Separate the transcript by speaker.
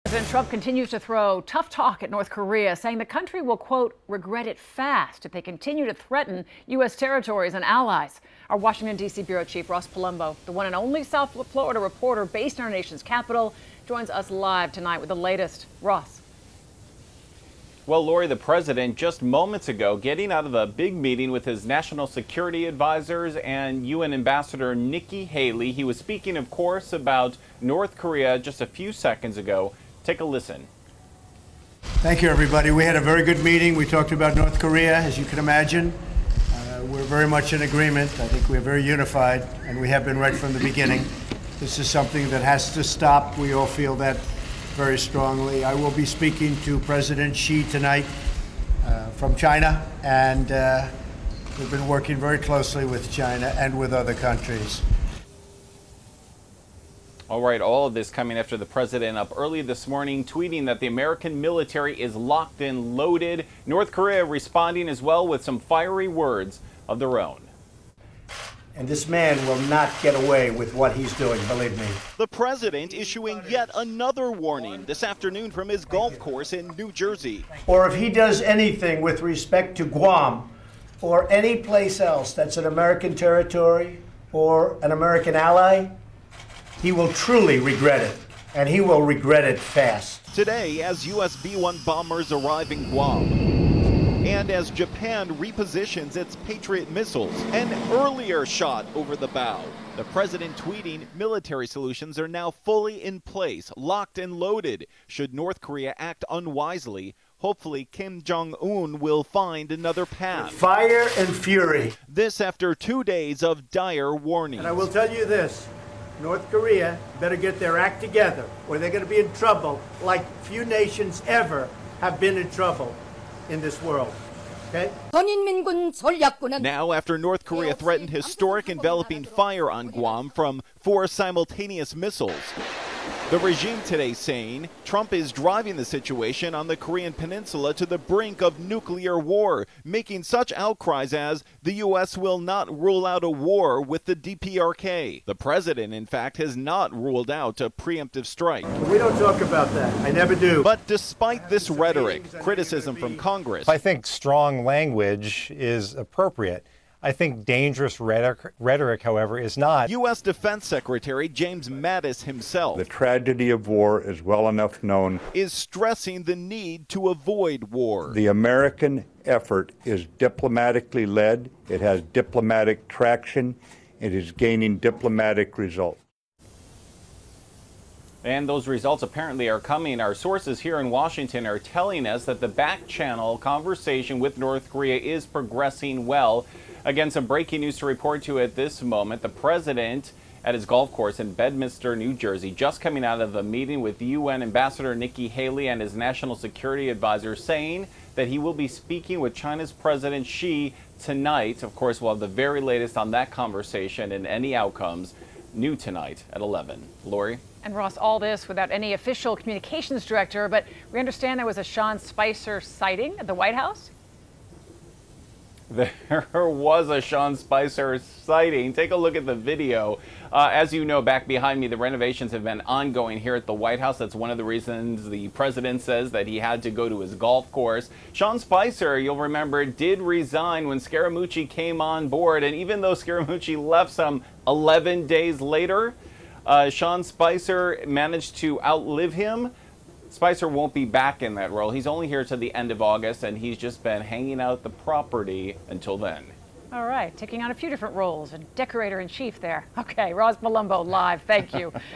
Speaker 1: President Trump continues to throw tough talk at North Korea, saying the country will, quote, regret it fast if they continue to threaten U.S. territories and allies. Our Washington, D.C. Bureau Chief Ross Palumbo, the one and only South Florida reporter based in our nation's capital, joins us live tonight with the latest. Ross.
Speaker 2: Well, Lori, the president just moments ago getting out of a big meeting with his national security advisors and UN Ambassador Nikki Haley. He was speaking, of course, about North Korea just a few seconds ago. Take a listen.
Speaker 3: Thank you, everybody. We had a very good meeting. We talked about North Korea, as you can imagine. We're very much in agreement. I think we're very unified, and we have been right from the beginning. This is something that has to stop. We all feel that very strongly. I will be speaking to President Xi tonight from China, and we've been working very closely with China and with other countries.
Speaker 2: All right, all of this coming after the president up early this morning tweeting that the American military is locked and loaded. North Korea responding as well with some fiery words of their own.
Speaker 3: And this man will not get away with what he's doing, believe me.
Speaker 4: The president issuing yet another warning this afternoon from his golf course in New Jersey.
Speaker 3: Or if he does anything with respect to Guam or any place else that's an American territory or an American ally, he will truly regret it, and he will regret it fast.
Speaker 4: Today, as U.S. B-1 bombers arrive in Guam, and as Japan repositions its Patriot missiles, an earlier shot over the bow. The president tweeting military solutions are now fully in place, locked and loaded. Should North Korea act unwisely, hopefully Kim Jong-un will find another path.
Speaker 3: Fire and fury.
Speaker 4: This after 2 days of dire warnings.
Speaker 3: And I will tell you this. North Korea better get their act together, or they're going to be in trouble like few nations ever have been in trouble in this world. Okay?
Speaker 4: Now, after North Korea threatened historic enveloping fire on Guam from 4 simultaneous missiles, the regime today saying Trump is driving the situation on the Korean peninsula to the brink of nuclear war, making such outcries as the U.S. will not rule out a war with the DPRK. The president, in fact, has not ruled out a preemptive strike.
Speaker 3: We don't talk about that. I never do.
Speaker 4: But despite this rhetoric, criticism from Congress,
Speaker 5: I think strong language is appropriate. I think dangerous rhetoric, however, is not.
Speaker 4: U.S. Defense Secretary James Mattis himself,
Speaker 6: the tragedy of war is well enough known,
Speaker 4: is stressing the need to avoid war.
Speaker 6: The American effort is diplomatically led. It has diplomatic traction. It is gaining diplomatic results.
Speaker 2: And those results apparently are coming. Our sources here in Washington are telling us that the back-channel conversation with North Korea is progressing well. Again, some breaking news to report to you at this moment. The president at his golf course in Bedminster, New Jersey, just coming out of a meeting with UN Ambassador Nikki Haley and his national security advisor, saying that he will be speaking with China's President Xi tonight. Of course, we'll have the very latest on that conversation and any outcomes new tonight at 11. Lori?
Speaker 1: And Ross, all this without any official communications director, but we understand there was a Sean Spicer sighting at the White House?
Speaker 2: There was a Sean Spicer sighting. Take a look at the video. As you know, back behind me, the renovations have been ongoing here at the White House. That's one of the reasons the president says that he had to go to his golf course. Sean Spicer, you'll remember, did resign when Scaramucci came on board. And even though Scaramucci left some 11 days later, Sean Spicer managed to outlive him. Spicer won't be back in that role. He's only here to the end of August, and he's just been hanging out at the property until then.
Speaker 1: All right, taking on a few different roles, and decorator-in-chief there. Okay, Ross Palumbo live. Thank you.